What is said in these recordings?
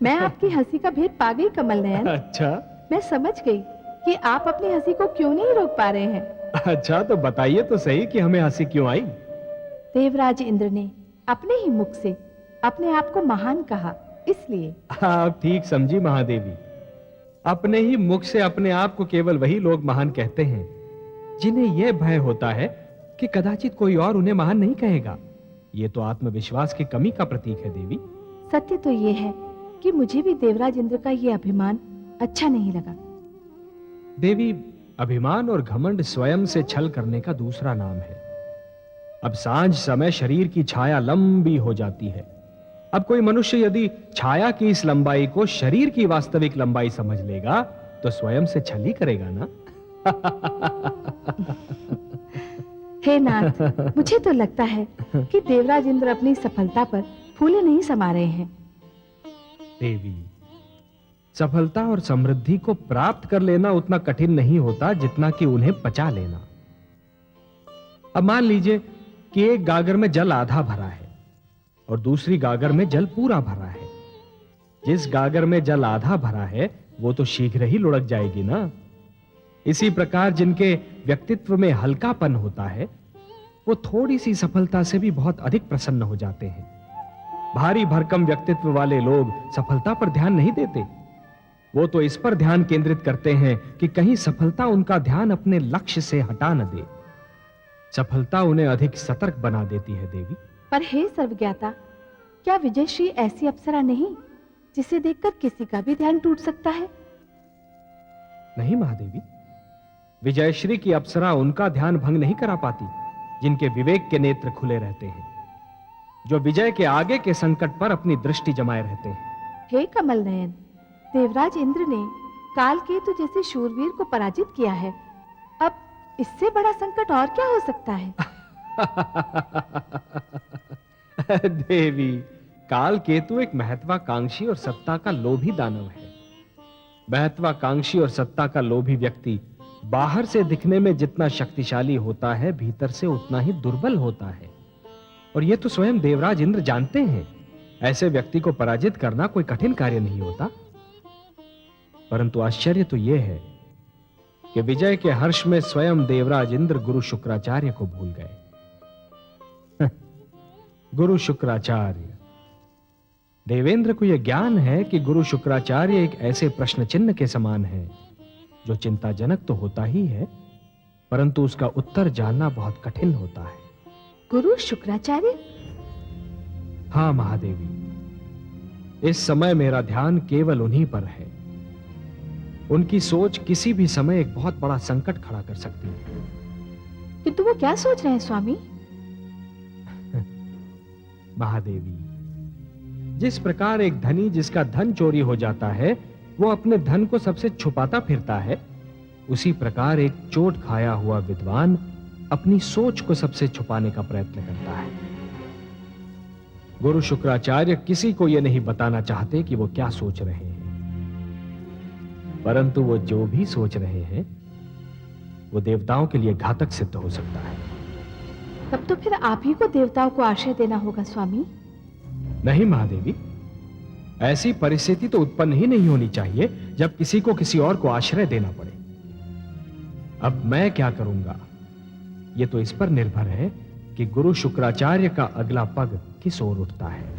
मैं आपकी हंसी का भेद पा गई कमल नयन। अच्छा, मैं समझ गई कि आप अपनी हंसी को क्यों नहीं रोक पा रहे हैं। अच्छा तो बताइए तो सही कि हमें हंसी क्यों आई। देवराज इंद्र ने अपने ही मुख से अपने आप को महान कहा, इसलिए। आप ठीक समझी महादेवी। अपने ही मुख से अपने आप को केवल वही लोग महान कहते हैं जिन्हें यह भय होता है कि कदाचित कोई और उन्हें महान नहीं कहेगा। यह तो आत्मविश्वास की कमी का प्रतीक है देवी। सत्य तो यह है कि मुझे भी देवराज इंद्र का यह अभिमान अच्छा नहीं लगा। देवी, अभिमान और घमंड स्वयं से छल करने का दूसरा नाम है। अब सांझ समय शरीर की छाया लंबी हो जाती है। अब कोई मनुष्य यदि छाया की इस लंबाई को शरीर की वास्तविक लंबाई समझ लेगा तो स्वयं से छल ही करेगा ना। हे नाथ, मुझे तो लगता है कि देवराज इंद्र अपनी सफलता पर फूले नहीं समा रहे हैं। देवी, सफलता और समृद्धि को प्राप्त कर लेना उतना कठिन नहीं होता जितना कि उन्हें पचा लेना। अब मान लीजिए कि एक गागर में जल आधा भरा है और दूसरी गागर में जल पूरा भरा है। जिस गागर में जल आधा भरा है वो तो शीघ्र ही लुढ़क जाएगी ना। इसी प्रकार जिनके व्यक्तित्व में हल्कापन होता है वो थोड़ी सी सफलता से भी बहुत अधिक प्रसन्न हो जाते हैं। भारी भरकम व्यक्तित्व वाले लोग सफलता पर ध्यान नहीं देते। वो तो इस पर ध्यान केंद्रित करते हैं कि कहीं सफलता उनका ध्यान अपने लक्ष्य से हटा न दे। सफलता उन्हें अधिक सतर्क बना देती है देवी। पर हे सर्वज्ञाता, क्या विजयश्री ऐसी अप्सरा नहीं जिसे देखकर किसी का भी ध्यान टूट सकता है? नहीं महादेवी, विजयश्री की अप्सरा उनका ध्यान भंग नहीं करा पाती जिनके विवेक के नेत्र खुले रहते हैं, जो विजय के आगे के संकट पर अपनी दृष्टि जमाए रहते हैं। हे कमल नयन, देवराज इंद्र ने कालकेतु जैसे शूरवीर को पराजित किया है। अब इससे बड़ा संकट और क्या हो सकता है? देवी, कालकेतु एक महत्वाकांक्षी और सत्ता का लोभी दानव है। महत्वाकांक्षी और सत्ता का लोभी व्यक्ति बाहर से दिखने में जितना शक्तिशाली होता है भीतर से उतना ही दुर्बल होता है, और यह तो स्वयं देवराज इंद्र जानते हैं। ऐसे व्यक्ति को पराजित करना कोई कठिन कार्य नहीं होता। परंतु आश्चर्य तो यह है कि विजय के हर्ष में स्वयं देवराज इंद्र गुरु शुक्राचार्य को भूल गए। गुरु शुक्राचार्य, देवेंद्र को यह ज्ञान है कि गुरु शुक्राचार्य एक ऐसे प्रश्न चिन्ह के समान है जो चिंताजनक तो होता ही है परंतु उसका उत्तर जानना बहुत कठिन होता है। गुरु शुक्राचार्य? हां महादेवी, इस समय मेरा ध्यान केवल उन्हीं पर है। उनकी सोच किसी भी समय एक बहुत बड़ा संकट खड़ा कर सकती है। किंतु वो क्या सोच रहे हैं स्वामी? महादेवी, जिस प्रकार एक धनी जिसका धन चोरी हो जाता है वो अपने धन को सबसे छुपाता फिरता है, उसी प्रकार एक चोट खाया हुआ विद्वान अपनी सोच को सबसे छुपाने का प्रयत्न करता है। गुरु शुक्राचार्य किसी को यह नहीं बताना चाहते कि वो क्या सोच रहे हैं, परंतु वो जो भी सोच रहे हैं वो देवताओं के लिए घातक सिद्ध हो सकता है। तब तो फिर आप ही को देवताओं को आश्रय देना होगा स्वामी। नहीं महादेवी, ऐसी परिस्थिति तो उत्पन्न ही नहीं होनी चाहिए जब किसी को किसी और को आश्रय देना पड़े। अब मैं क्या करूंगा यह तो इस पर निर्भर है कि गुरु शुक्राचार्य का अगला पग किस ओर उठता है।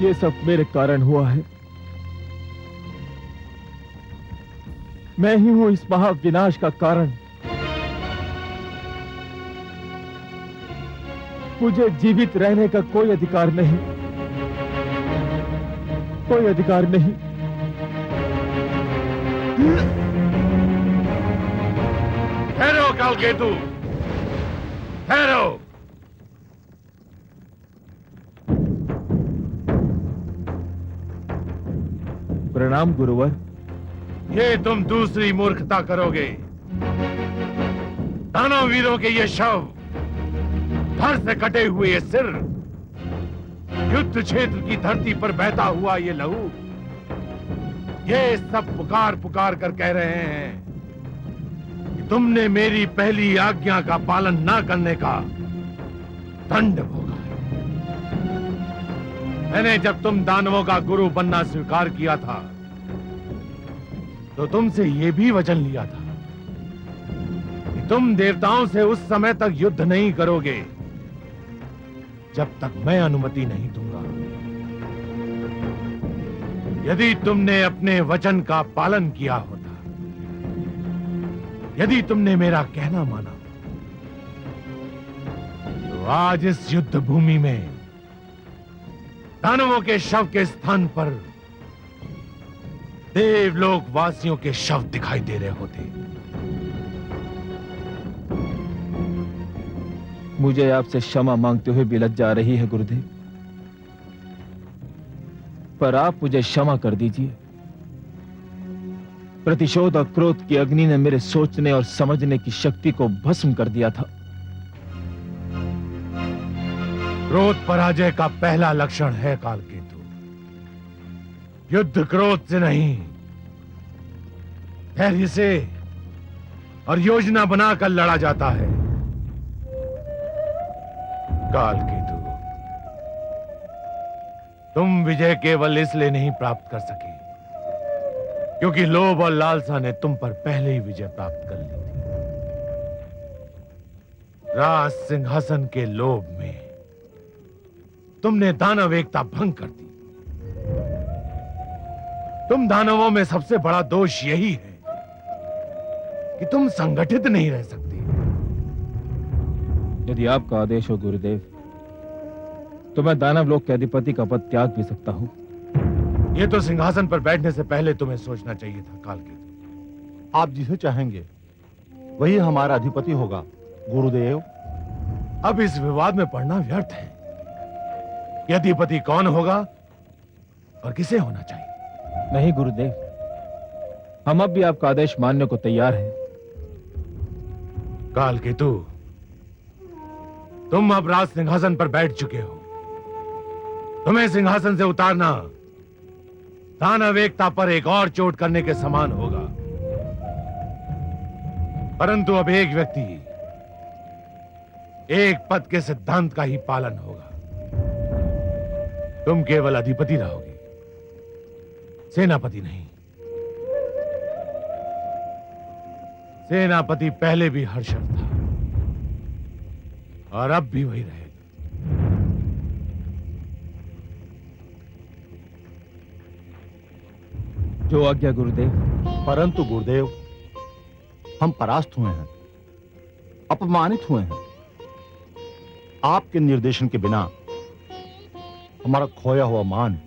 ये सब मेरे कारण हुआ है। मैं ही हूं इस महाविनाश का कारण। मुझे जीवित रहने का कोई अधिकार नहीं, कोई अधिकार नहीं। कालकेतु, ठहरो। प्रणाम गुरुवर। ये तुम दूसरी मूर्खता करोगे। दानव वीरों के ये शव, धड़ से कटे हुए ये सिर, युद्ध क्षेत्र की धरती पर बहता हुआ ये लहू, ये सब पुकार पुकार कर कह रहे हैं कि तुमने मेरी पहली आज्ञा का पालन ना करने का दंड भोगा है। मैंने जब तुम दानवों का गुरु बनना स्वीकार किया था तो तुमसे ये भी वचन लिया था कि तुम देवताओं से उस समय तक युद्ध नहीं करोगे जब तक मैं अनुमति नहीं दूंगा। यदि तुमने अपने वचन का पालन किया होता, यदि तुमने मेरा कहना माना, तो आज इस युद्ध भूमि में दानवों के शव के स्थान पर देवलोक वासियों के शव दिखाई दे रहे होते। मुझे आपसे क्षमा मांगते हुए भी लज्जा आ रही है गुरुदेव, पर आप मुझे क्षमा कर दीजिए। प्रतिशोध और क्रोध की अग्नि ने मेरे सोचने और समझने की शक्ति को भस्म कर दिया था। क्रोध पराजय का पहला लक्षण है कालकेतु। युद्ध क्रोध से नहीं, धैर्य से और योजना बनाकर लड़ा जाता है। कालकेतु, तुम विजय केवल इसलिए नहीं प्राप्त कर सके क्योंकि लोभ और लालसा ने तुम पर पहले ही विजय प्राप्त कर ली थी। राज सिंहासन के लोभ में तुमने दानव एकता भंग कर दी। तुम दानवों में सबसे बड़ा दोष यही है कि तुम संगठित नहीं रह सकते। यदि आपका आदेश हो गुरुदेव, तो मैं दानव लोक के अधिपति का पद त्याग भी सकता हूं। यह तो सिंहासन पर बैठने से पहले तुम्हें सोचना चाहिए था कालकेतु। आप जिसे चाहेंगे वही हमारा अधिपति होगा गुरुदेव। अब इस विवाद में पड़ना व्यर्थ है। यह अधिपति कौन होगा और किसे होना चाहिए? नहीं गुरुदेव, हम अब भी आपका आदेश मानने को तैयार हैं। कालकेतु, तुम अब राज सिंहासन पर बैठ चुके हो। तुम्हें सिंहासन से उतारना दानव एकता पर एक और चोट करने के समान होगा। परंतु अब एक व्यक्ति, एक पद के सिद्धांत का ही पालन होगा। तुम केवल अधिपति रहोगे, सेनापति नहीं। सेनापति पहले भी हर्षद था और अब भी वही रहेगा। जो आज्ञा गुरुदेव। परंतु गुरुदेव, हम परास्त हुए हैं, अपमानित हुए हैं। आपके निर्देशन के बिना हमारा खोया हुआ मान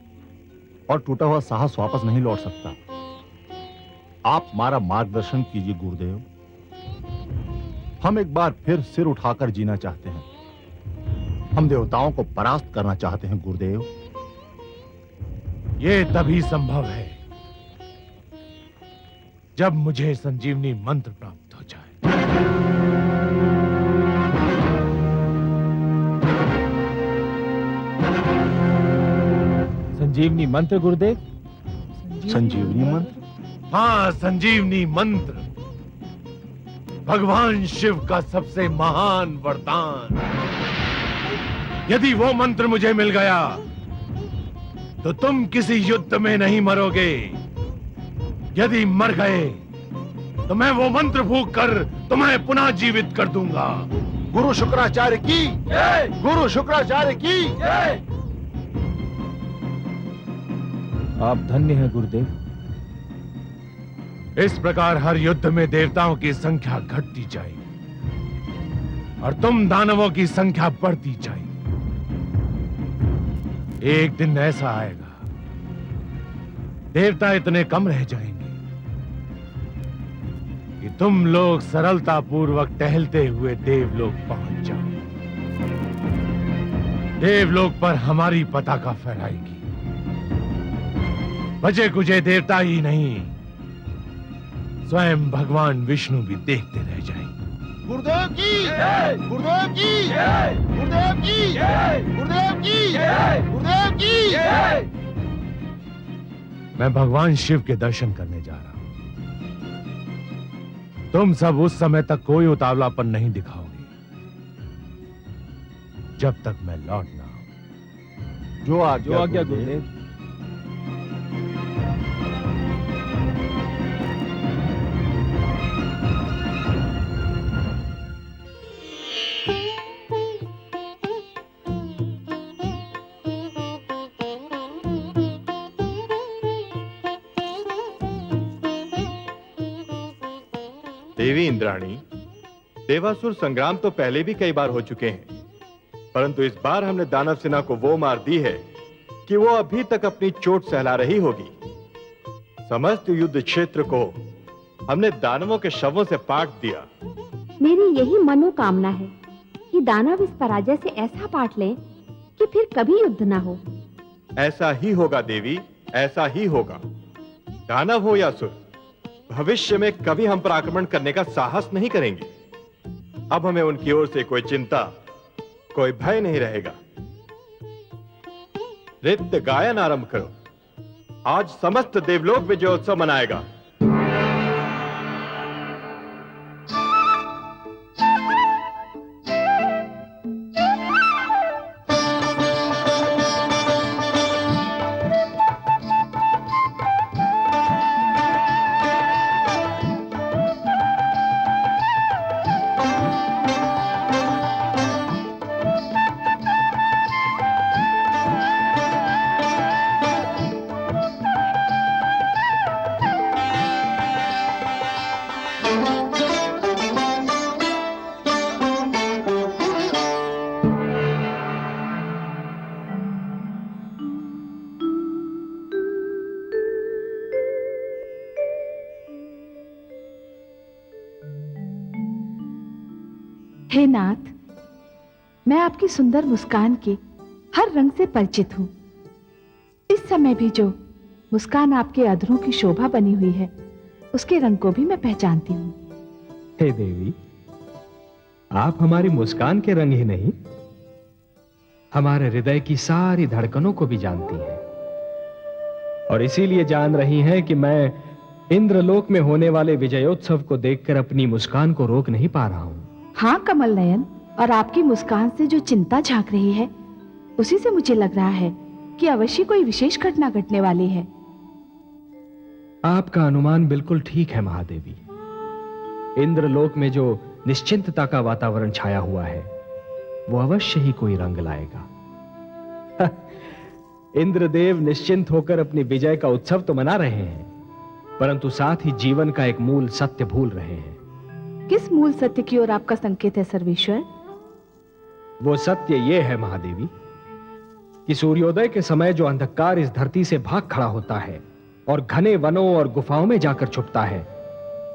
और टूटा हुआ साहस वापस नहीं लौट सकता। आप हमारा मार्गदर्शन कीजिए गुरुदेव। हम एक बार फिर सिर उठाकर जीना चाहते हैं। हम देवताओं को परास्त करना चाहते हैं गुरुदेव। यह तभी संभव है जब मुझे संजीवनी मंत्र प्राप्त हो जाए। संजीवनी मंत्र गुरुदेव? संजीवनी मंत्र? हाँ, संजीवनी मंत्र, भगवान शिव का सबसे महान वरदान। यदि वो मंत्र मुझे मिल गया तो तुम किसी युद्ध में नहीं मरोगे। यदि मर गए तो मैं वो मंत्र फूंक कर तुम्हें पुनः जीवित कर दूंगा। गुरु शुक्राचार्य की जय! गुरु शुक्राचार्य की जय! आप धन्य हैं गुरुदेव। इस प्रकार हर युद्ध में देवताओं की संख्या घटती जाएगी और तुम दानवों की संख्या बढ़ती जाएगी। एक दिन ऐसा आएगा, देवता इतने कम रह जाएंगे कि तुम लोग सरलता पूर्वक टहलते हुए देवलोक पहुंच जाओ। देवलोक पर हमारी पताका फहराएगी। बचे कुचे देवता ही नहीं, स्वयं भगवान विष्णु भी देखते रह जाएंगे। गुरुदेव की जय, गुरुदेव की जय, गुरुदेव की जय, गुरुदेव की जय, गुरुदेव की जय। मैं भगवान शिव के दर्शन करने जा रहा हूं। तुम सब उस समय तक कोई उतावलापन नहीं दिखाओगे जब तक मैं लौट ना आऊं। जो आज्ञा गुरुदेव। देवी इंद्राणी, देवासुर संग्राम तो पहले भी कई बार हो चुके हैं, परंतु इस बार हमने दानव सेना को वो मार दी है कि वो अभी तक अपनी चोट सहला रही होगी। समस्त युद्ध क्षेत्र को हमने दानवों के शवों से पाट दिया। मेरी यही मनोकामना है कि दानव इस पराजय से ऐसा पाट लें कि फिर कभी युद्ध ना हो। ऐसा ही होगा देवी, ऐसा ही होगा। दानव हो या असुर, भविष्य में कभी हम पर आक्रमण करने का साहस नहीं करेंगे। अब हमें उनकी ओर से कोई चिंता, कोई भय नहीं रहेगा। नृत्य गायन आरंभ करो। आज समस्त देवलोक विजयोत्सव मनाएगा। हे नाथ, मैं आपकी सुंदर मुस्कान के हर रंग से परिचित हूं। इस समय भी जो मुस्कान आपके अधरों की शोभा बनी हुई है, उसके रंग को भी मैं पहचानती हूं। हे देवी, आप हमारी मुस्कान के रंग ही नहीं, हमारे हृदय की सारी धड़कनों को भी जानती हैं, और इसीलिए जान रही हैं कि मैं इंद्रलोक में होने वाले विजयोत्सव को देखकर अपनी मुस्कान को रोक नहीं पा रहा हूं। हाँ कमल नयन, और आपकी मुस्कान से जो चिंता झांक रही है, उसी से मुझे लग रहा है कि अवश्य कोई विशेष घटना घटने वाली है। आपका अनुमान बिल्कुल ठीक है महादेवी। इंद्रलोक में जो निश्चिंतता का वातावरण छाया हुआ है, वो अवश्य ही कोई रंग लाएगा। इंद्रदेव निश्चिंत होकर अपनी विजय का उत्सव तो मना रहे हैं, परंतु साथ ही जीवन का एक मूल सत्य भूल रहे हैं। किस मूल सत्य की ओर आपका संकेत है सर्वेश्वर? वो सत्य ये है महादेवी कि सूर्योदय के समय जो अंधकार इस धरती से भाग खड़ा होता है और घने वनों और गुफाओं में जाकर छुपता है,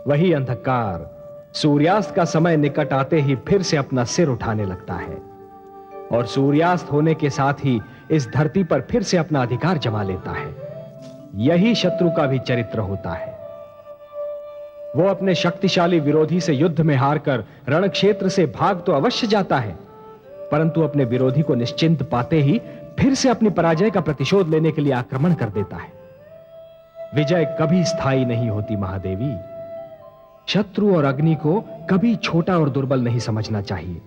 वही अंधकार सूर्यास्त का समय निकट आते ही फिर से अपना सिर उठाने लगता है, और सूर्यास्त होने के साथ ही इस धरती पर फिर से अपना अधिकार जमा लेता है। यही शत्रु का भी चरित्र होता है। वो अपने शक्तिशाली विरोधी से युद्ध में हारकर रण क्षेत्र से भाग तो अवश्य जाता है, परंतु अपने विरोधी को निश्चिंत पाते ही फिर से अपनी पराजय का प्रतिशोध लेने के लिए आक्रमण कर देता है। विजय कभी स्थायी नहीं होती महादेवी। शत्रु और अग्नि को कभी छोटा और दुर्बल नहीं समझना चाहिए।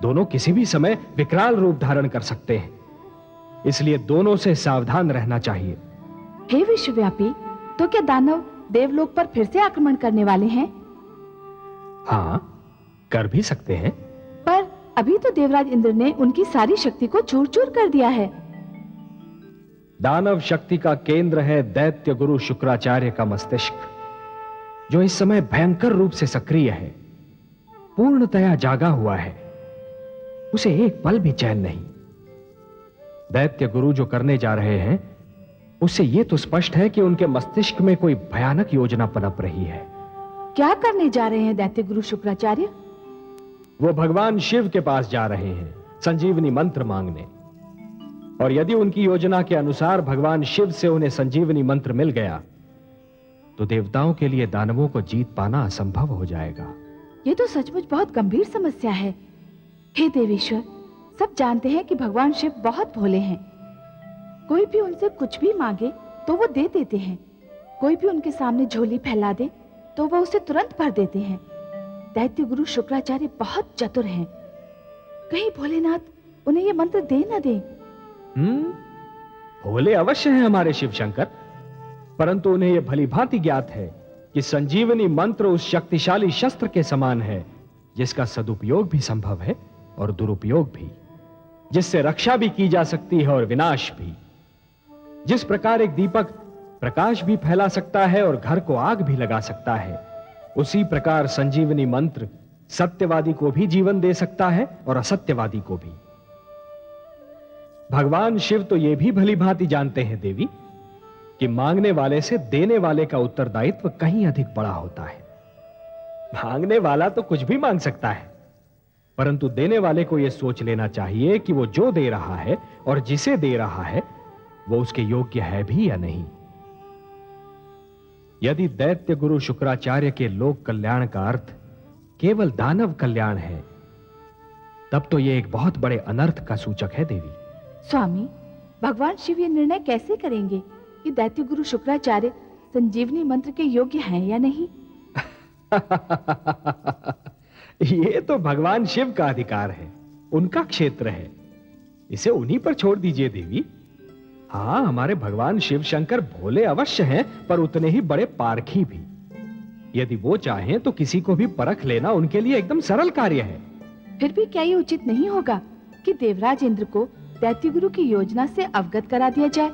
दोनों किसी भी समय विकराल रूप धारण कर सकते हैं, इसलिए दोनों से सावधान रहना चाहिए। हे विश्वव्यापी, तो क्या दानव देवलोक पर फिर से आक्रमण करने वाले हैं? हाँ, कर भी सकते हैं, पर अभी तो देवराज इंद्र ने उनकी सारी शक्ति को चूर चूर कर दिया है। दानव शक्ति का केंद्र है दैत्य गुरु शुक्राचार्य का मस्तिष्क, जो इस समय भयंकर रूप से सक्रिय है, पूर्णतया जागा हुआ है। उसे एक पल भी चैन नहीं। दैत्य गुरु जो करने जा रहे हैं, उससे यह तो स्पष्ट है कि उनके मस्तिष्क में कोई भयानक योजना पनप रही है। क्या करने जा रहे हैं दैत्य गुरु शुक्राचार्य? वो भगवान शिव के पास जा रहे हैं संजीवनी मंत्र मांगने। और यदि उनकी योजना के अनुसार भगवान शिव से उन्हें संजीवनी मंत्र मिल गया तो देवताओं के लिए दानवों को जीत पाना असंभव हो जाएगा। ये तो सचमुच बहुत गंभीर समस्या है। हे देवेश्वर, सब जानते हैं कि भगवान शिव बहुत भोले हैं। कोई भी उनसे कुछ भी मांगे तो वो दे देते हैं। कोई भी उनके सामने झोली फैला दे तो वो उसे तुरंत भर देते हैं। दैत्य गुरु शुक्राचार्य बहुत चतुर हैं। कहीं भोलेनाथ उन्हें ये मंत्र दे न दे। भोले अवश्य हैं हमारे शिव शंकर, परंतु उन्हें यह भली भांति ज्ञात है कि संजीवनी मंत्र उस शक्तिशाली शस्त्र के समान है जिसका सदुपयोग भी संभव है और दुरुपयोग भी, जिससे रक्षा भी की जा सकती है और विनाश भी। जिस प्रकार एक दीपक प्रकाश भी फैला सकता है और घर को आग भी लगा सकता है, उसी प्रकार संजीवनी मंत्र सत्यवादी को भी जीवन दे सकता है और असत्यवादी को भी। भगवान शिव तो यह भी भली भांति जानते हैं देवी कि मांगने वाले से देने वाले का उत्तरदायित्व कहीं अधिक बड़ा होता है। मांगने वाला तो कुछ भी मांग सकता है, परंतु देने वाले को यह सोच लेना चाहिए कि वो जो दे रहा है और जिसे दे रहा है वो उसके योग्य है भी या नहीं। यदि दैत्य गुरु शुक्राचार्य के लोक कल्याण का अर्थ केवल दानव कल्याण है, तब तो यह एक बहुत बड़े अनर्थ का सूचक है देवी। स्वामी, भगवान शिव ये निर्णय कैसे करेंगे कि दैत्य गुरु शुक्राचार्य संजीवनी मंत्र के योग्य हैं या नहीं? ये तो भगवान शिव का अधिकार है, उनका क्षेत्र है, इसे उन्हीं पर छोड़ दीजिए देवी। हाँ, हमारे भगवान शिव शंकर भोले अवश्य हैं, पर उतने ही बड़े पारखी भी। यदि वो चाहें तो किसी को भी परख लेना उनके लिए एकदम सरल कार्य है। फिर भी क्या ये उचित नहीं होगा कि देवराज इंद्र को दैत्य गुरु की योजना से अवगत करा दिया जाए?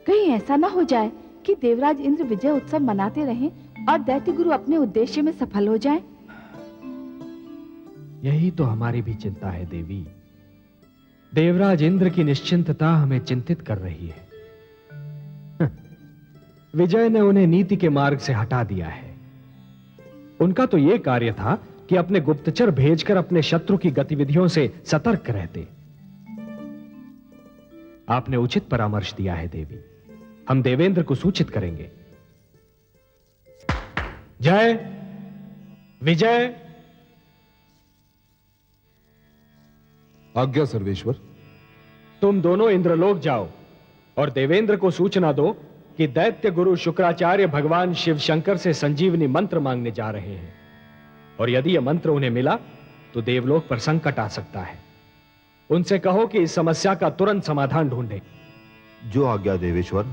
कहीं ऐसा ना हो जाए कि देवराज इंद्र विजय उत्सव मनाते रहें और दैत्य गुरु अपने उद्देश्य में सफल हो जाएं। यही तो हमारी भी चिंता है देवी। देवराज इंद्र की निश्चिंतता हमें चिंतित कर रही है। विजय ने उन्हें नीति के मार्ग से हटा दिया है। उनका तो यह कार्य था कि अपने गुप्तचर भेजकर अपने शत्रु की गतिविधियों से सतर्क रहते। आपने उचित परामर्श दिया है देवी, हम देवेंद्र को सूचित करेंगे। जय विजय। आज्ञा सर्वेश्वर। तुम दोनों इंद्रलोक जाओ और देवेंद्र को सूचना दो कि दैत्य गुरु शुक्राचार्य भगवान शिव शंकर से संजीवनी मंत्र मांगने जा रहे हैं, और यदि यह मंत्र उन्हें मिला तो देवलोक पर संकट आ सकता है। उनसे कहो कि इस समस्या का तुरंत समाधान ढूंढें। जो आज्ञा देवेश्वर।